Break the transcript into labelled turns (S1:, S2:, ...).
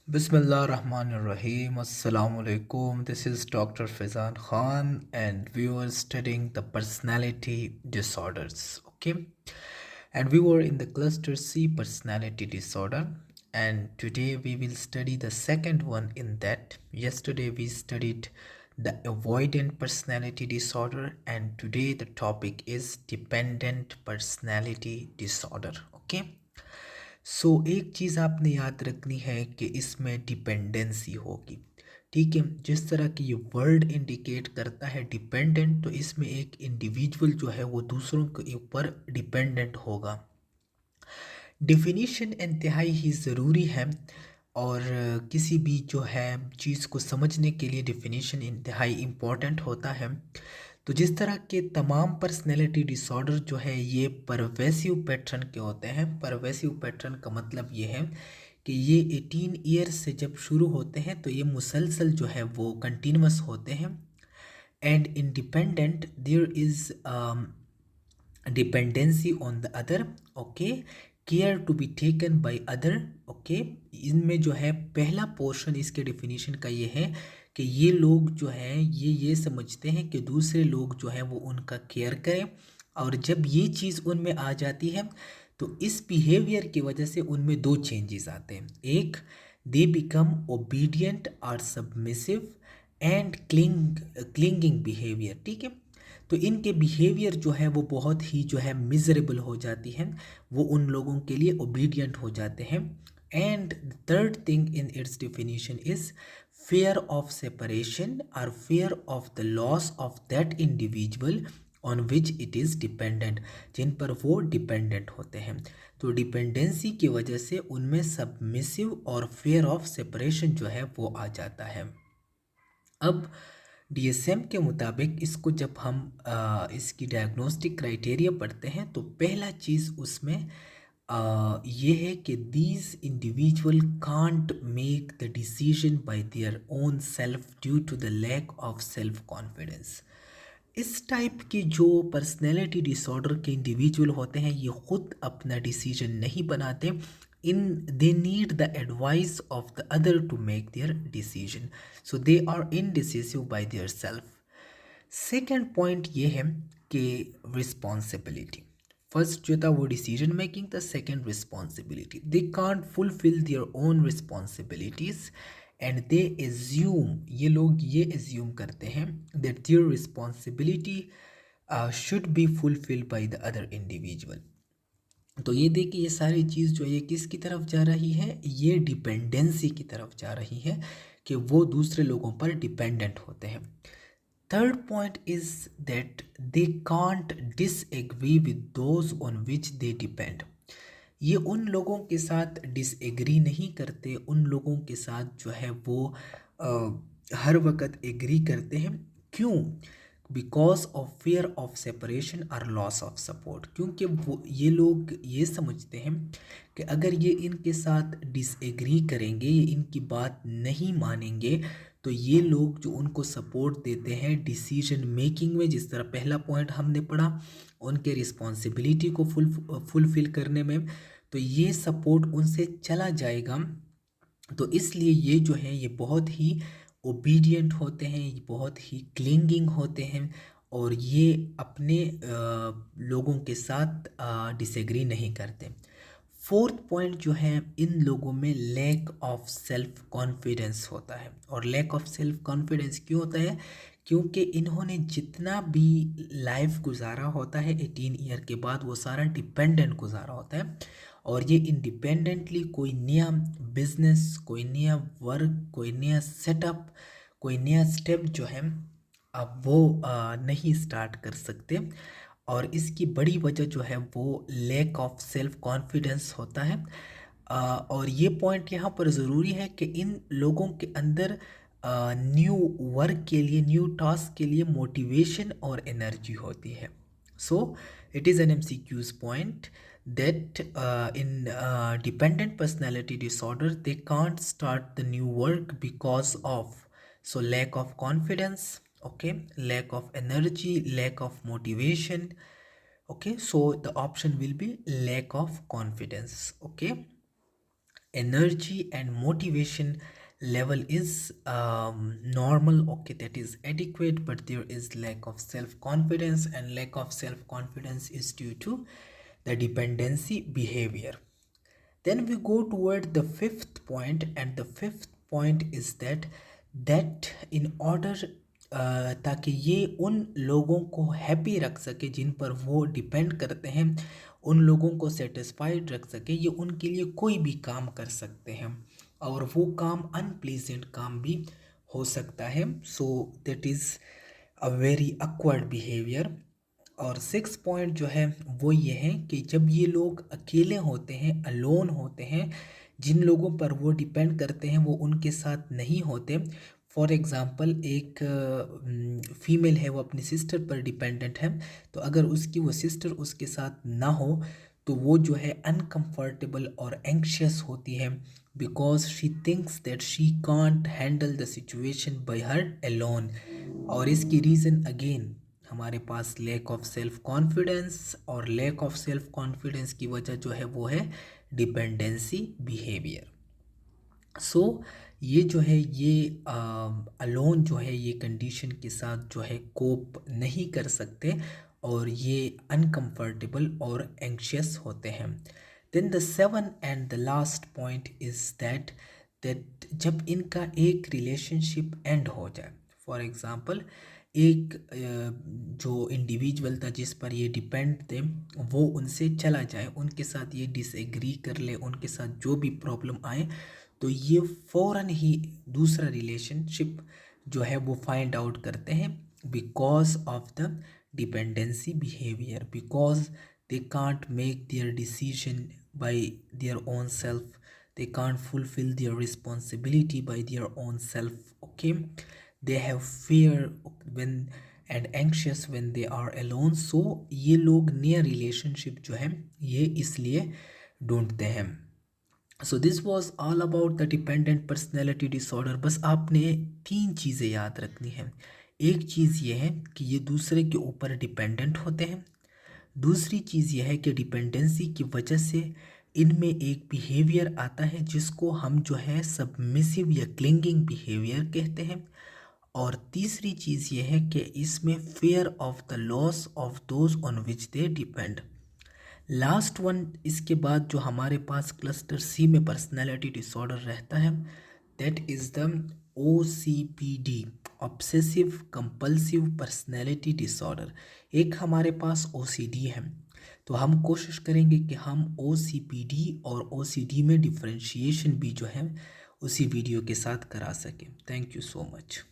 S1: Bismillahirrahmanirrahim. Assalamu alaikum. This is Dr. Fizan Khan, and we were studying the personality disorders. Okay, and we were in the cluster C personality disorder, and today we will study the second one in that. Yesterday we studied the avoidant personality disorder, and today the topic is dependent personality disorder. Okay. एक चीज़ आपने याद रखनी है कि इसमें dependency होगी। ठीक है, जिस तरह की ये वर्ड इंडिकेट करता है डिपेंडेंट, तो इसमें एक इंडिविजुअल जो है वो दूसरों के ऊपर डिपेंडेंट होगा। डेफिनेशन इंतहाई ही ज़रूरी है, और किसी भी जो है चीज़ को समझने के लिए डेफिनेशन इंतहाई इम्पॉर्टेंट होता है। तो जिस तरह के तमाम पर्सनैलिटी डिसऑर्डर जो है ये परवेसिव पैटर्न के होते हैं। परवेसिव पैटर्न का मतलब ये है कि ये 18 ईयर्स से जब शुरू होते हैं तो ये मुसलसल जो है वो कंटिन्यूस होते हैं। And independent there is dependency on the other. Okay, care to be taken by other. Okay, इनमें जो है पहला पोर्शन इसके डेफिनेशन का ये है कि ये लोग जो हैं ये समझते हैं कि दूसरे लोग जो हैं वो उनका केयर करें, और जब ये चीज़ उनमें आ जाती है तो इस बिहेवियर की वजह से उनमें दो चेंजेस आते हैं। एक, दे बिकम ओबीडियंट और सबमिसिव एंड क्लिंगिंग बिहेवियर। ठीक है, तो इनके बिहेवियर जो है वो बहुत ही जो है मिजरेबल हो जाती है, वो उन लोगों के लिए ओबीडियंट हो जाते हैं। And third thing in its definition is fear of separation or fear of the loss of that individual on which it is dependent, जिन पर वो डिपेंडेंट होते हैं। तो डिपेंडेंसी की वजह से उनमें सबमिसिव और fear of separation जो है वो आ जाता है। अब DSM के मुताबिक इसको जब हम इसकी डायग्नोस्टिक क्राइटेरिया पढ़ते हैं तो पहला चीज़ उसमें ये है कि these individual can't make the decision by their own self due to the lack of self confidence. इस टाइप की जो पर्सनैलिटी डिसऑर्डर के इंडिविजुअल होते हैं ये खुद अपना डिसीजन नहीं बनाते, in they need the advice of the other to make their decision, so they are indecisive by their self. Second point ये है कि रिस्पॉन्सिबिलिटी, फर्स्ट जो था वो डिसीजन मेकिंग था, second responsibility. They can't fulfil their own responsibilities and they assume, ये लोग ये एज्यूम करते हैं that their responsibility should be fulfilled by the other individual. तो ये देखिए ये सारी चीज़ जो है ये किसकी तरफ जा रही है, ये डिपेंडेंसी की तरफ जा रही है कि वो दूसरे लोगों पर डिपेंडेंट होते हैं। Third point is that they can't disagree with those on which they depend. ये उन लोगों के साथ डिसएग्री नहीं करते, उन लोगों के साथ जो है वो हर वक्त एग्री करते हैं। क्यों? Because of fair of separation और लॉस ऑफ सपोर्ट, क्योंकि वो ये लोग ये समझते हैं कि अगर ये इनके साथ डिसएग्री करेंगे, ये इनकी बात नहीं मानेंगे, तो ये लोग जो उनको सपोर्ट देते हैं डिसीजन मेकिंग में, जिस तरह पहला पॉइंट हमने पढ़ा उनके रिस्पॉन्सिबिलिटी को फुलफिल करने में, तो ये सपोर्ट उनसे चला जाएगा। तो इसलिए ये जो है ये बहुत ही ओबीडियंट होते हैं, ये बहुत ही क्लिंगिंग होते हैं, और ये अपने लोगों के साथ डिसएग्री नहीं करते। फोर्थ पॉइंट जो है, इन लोगों में लैक ऑफ सेल्फ कॉन्फिडेंस होता है। और लैक ऑफ सेल्फ कॉन्फिडेंस क्यों होता है? क्योंकि इन्होंने जितना भी लाइफ गुजारा होता है 18 ईयर के बाद वो सारा डिपेंडेंट गुजारा होता है, और ये इंडिपेंडेंटली कोई नया बिजनेस, कोई नया वर्क, कोई नया सेटअप, कोई नया स्टेप जो है अब वो नहीं स्टार्ट कर सकते। और इसकी बड़ी वजह जो है वो लैक ऑफ सेल्फ कॉन्फिडेंस होता है। और ये पॉइंट यहाँ पर ज़रूरी है कि इन लोगों के अंदर न्यू वर्क के लिए, न्यू टास्क के लिए मोटिवेशन और एनर्जी होती है। So it is an MCQ's point that in dependent personality disorder they can't start the new work because of lack of confidence, okay, lack of energy, lack of motivation, okay, so the option will be lack of confidence, okay. energy and motivation level is normal, okay, that is adequate, but there is lack of self confidence, and lack of self confidence is due to the dependency behavior. Then we go toward the fifth point, and the fifth point is that in order ताकि ये उन लोगों को happy रख सके जिन पर वो depend करते हैं, उन लोगों को सेटिस्फाइड रख सके, ये उनके लिए कोई भी काम कर सकते हैं, और वो काम अनप्लीजेंट काम भी हो सकता है. So that is a very awkward behaviour. और सिक्स पॉइंट जो है वो ये है कि जब ये लोग अकेले होते हैं, अलोन होते हैं, जिन लोगों पर वो डिपेंड करते हैं वो उनके साथ नहीं होते. फॉर एग्ज़ाम्पल, एक फीमेल है, वो अपनी सिस्टर पर डिपेंडेंट है, तो अगर उसकी वो सिस्टर उसके साथ ना हो तो वो जो है अनकम्फर्टेबल और एंक्शियस होती है, because she thinks that she can't handle the situation bye her alone. और इसकी रीज़न अगेन हमारे पास लैक ऑफ सेल्फ कॉन्फिडेंस, और लैक ऑफ सेल्फ कॉन्फिडेंस की वजह जो है वो है डिपेंडेंसी बिहेवियर. सो ये जो है ये अलोन जो है ये कंडीशन के साथ जो है कोप नहीं कर सकते, और ये अनकम्फर्टेबल और एंक्शियस होते हैं. Then the seven and the last point is that जब इनका एक रिलेशनशिप एंड हो जाए, फॉर एग्ज़ाम्पल एक जो इंडिविजुअल था जिस पर ये डिपेंड थे वो उनसे चला जाए, उनके साथ ये डिसएग्री कर ले, उनके साथ जो भी प्रॉब्लम आए, तो ये फ़ौरन ही दूसरा रिलेशनशिप जो है वो फाइंड आउट करते हैं, because of the dependency behaviour, because they can't make their decision by their own self, they can't fulfill their responsibility by their own self, okay. They have fear when and anxious when they are alone. So ये लोग नया relationship जो है ये इसलिए ढूंढते हैं. So this was all about the dependent personality disorder. बस आपने 3 चीज़ें याद रखनी हैं. एक चीज़ ये है कि ये दूसरे के ऊपर डिपेंडेंट होते हैं. दूसरी चीज़ यह है कि डिपेंडेंसी की वजह से इनमें एक बिहेवियर आता है जिसको हम जो है सबमिसिव या क्लिंगिंग बिहेवियर कहते हैं. और तीसरी चीज़ यह है कि इसमें fair of the loss of those on which they depend. Last one इसके बाद जो हमारे पास क्लस्टर सी में पर्सनैलिटी डिसऑर्डर रहता है, that is the OCPD, obsessive compulsive personality disorder. एक हमारे पास OCD है, तो हम कोशिश करेंगे कि हम OCPD और OCD में डिफरेंशिएशन भी जो है उसी वीडियो के साथ करा सकें. Thank you so much.